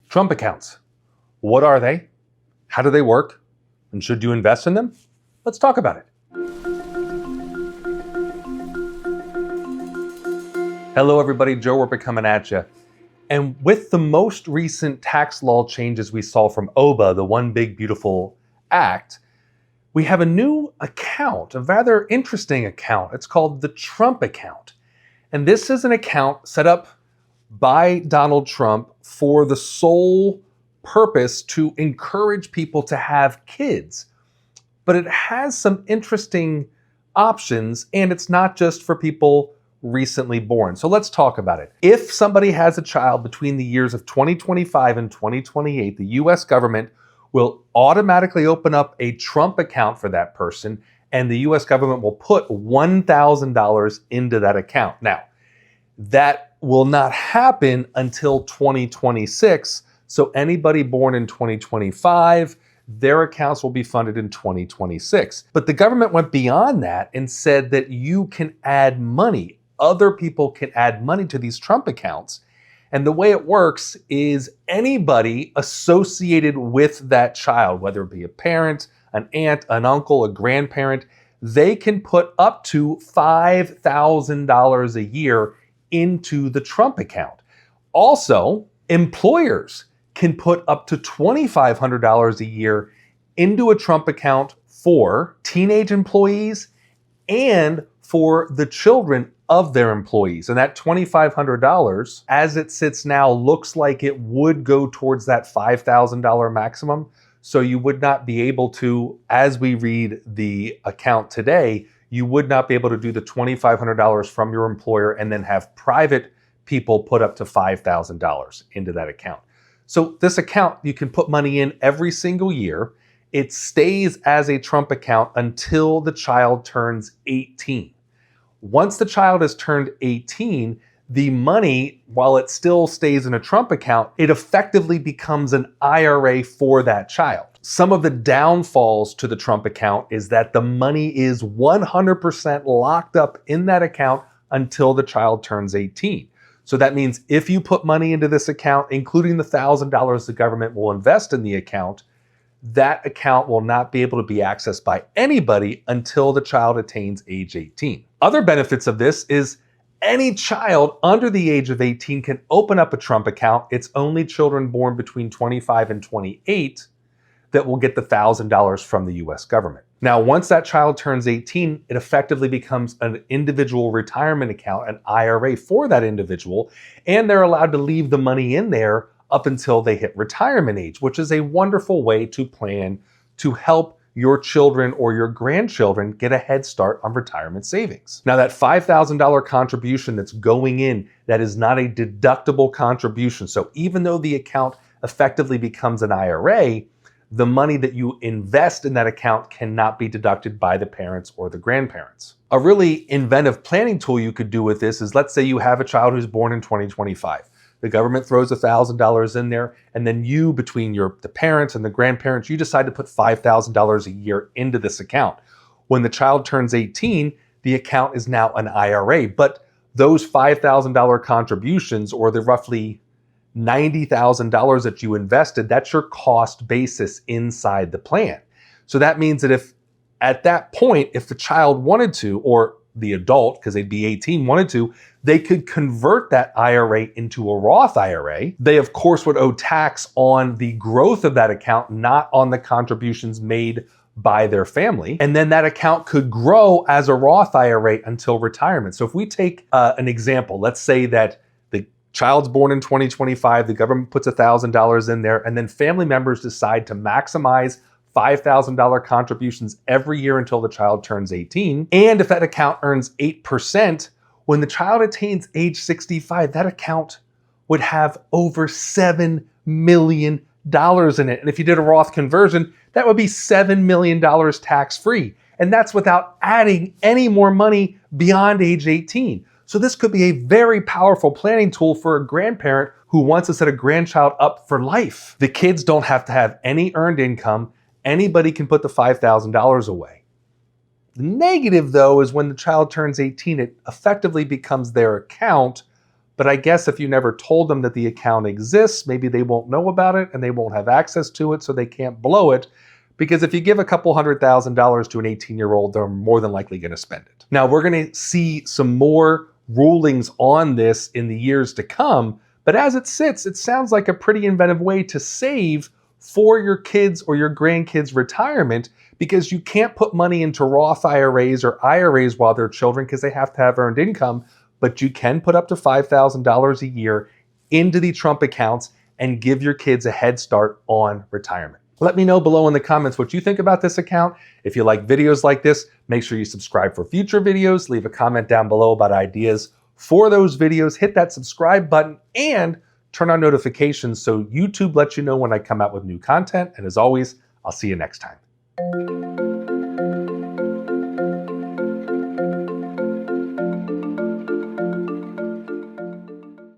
Trump accounts. What are they? How do they work? And should you invest in them? Let's talk about it. Hello everybody, Joe Werber coming at you. And with the most recent tax law changes we saw from OBA, the One Big Beautiful Act, we have a new account, a rather interesting account. It's called the Trump account. And this is an account set up by Donald Trump for the sole purpose to encourage people to have kids. But it has some interesting options, and it's not just for people recently born. So let's talk about it. If somebody has a child between the years of 2025 and 2028, the US government will automatically open up a Trump account for that person, and the US government will put $1,000 into that account. Now, that will not happen until 2026. So anybody born in 2025, their accounts will be funded in 2026. But the government went beyond that and said that you can add money. Other people can add money to these Trump accounts. And the way it works is anybody associated with that child, whether it be a parent, an aunt, an uncle, a grandparent, they can put up to $5,000 a year into the Trump account. Also, employers can put up to $2,500 a year into a Trump account for teenage employees and for the children of their employees. And that $2,500, as it sits now, looks like it would go towards that $5,000 maximum. So you would not be able to, as we read the account today, you would not be able to do the $2,500 from your employer and then have private people put up to $5,000 into that account. So this account, you can put money in every single year. It stays as a Trump account until the child turns 18. Once the child has turned 18, the money, while it still stays in a Trump account, it effectively becomes an IRA for that child. Some of the downfalls to the Trump account is that the money is 100% locked up in that account until the child turns 18. So that means if you put money into this account, including the $1,000 the government will invest in the account, that account will not be able to be accessed by anybody until the child attains age 18. Other benefits of this is any child under the age of 18 can open up a Trump account. It's only children born between 25 and 28 that will get the $1,000 from the US government. Now, once that child turns 18, it effectively becomes an individual retirement account, an IRA for that individual, and they're allowed to leave the money in there up until they hit retirement age, which is a wonderful way to plan to help your children or your grandchildren get a head start on retirement savings. Now, that $5,000 contribution that's going in, that is not a deductible contribution. So even though the account effectively becomes an IRA, the money that you invest in that account cannot be deducted by the parents or the grandparents. A really inventive planning tool you could do with this is, let's say you have a child who's born in 2025. The government throws $1,000 in there, and then you, between the parents and the grandparents, you decide to put $5,000 a year into this account. When the child turns 18, the account is now an IRA, but those $5,000 contributions, or the roughly $90,000 that you invested, that's your cost basis inside the plan. So that means that if at that point, if the child wanted to, or the adult, because they'd be 18, wanted to, they could convert that IRA into a Roth IRA. They, of course, would owe tax on the growth of that account, not on the contributions made by their family. And then that account could grow as a Roth IRA until retirement. So if we take an example, let's say that the child's born in 2025, the government puts $1,000 in there, and then family members decide to maximize $5,000 contributions every year until the child turns 18. And if that account earns 8%, when the child attains age 65, that account would have over $7 million in it. And if you did a Roth conversion, that would be $7 million tax-free. And that's without adding any more money beyond age 18. So this could be a very powerful planning tool for a grandparent who wants to set a grandchild up for life. The kids don't have to have any earned income. Anybody can put the $5,000 away. The negative, though, is when the child turns 18, it effectively becomes their account, But I guess if you never told them that the account exists, maybe they won't know about it and they won't have access to it, so they can't blow it. Because if you give a couple $100,000 to an 18-year-old, they're more than likely going to spend it. Now, we're going to see some more rulings on this in the years to come, but as it sits, it sounds like a pretty inventive way to save for your kids' or your grandkids' retirement, because you can't put money into Roth IRAs or IRAs while they're children because they have to have earned income, but you can put up to $5,000 a year into the Trump accounts and give your kids a head start on retirement. Let me know below in the comments what you think about this account. If you like videos like this, make sure you subscribe for future videos. Leave a comment down below about ideas for those videos. Hit that subscribe button and turn on notifications so YouTube lets you know when I come out with new content. And as always, I'll see you next time.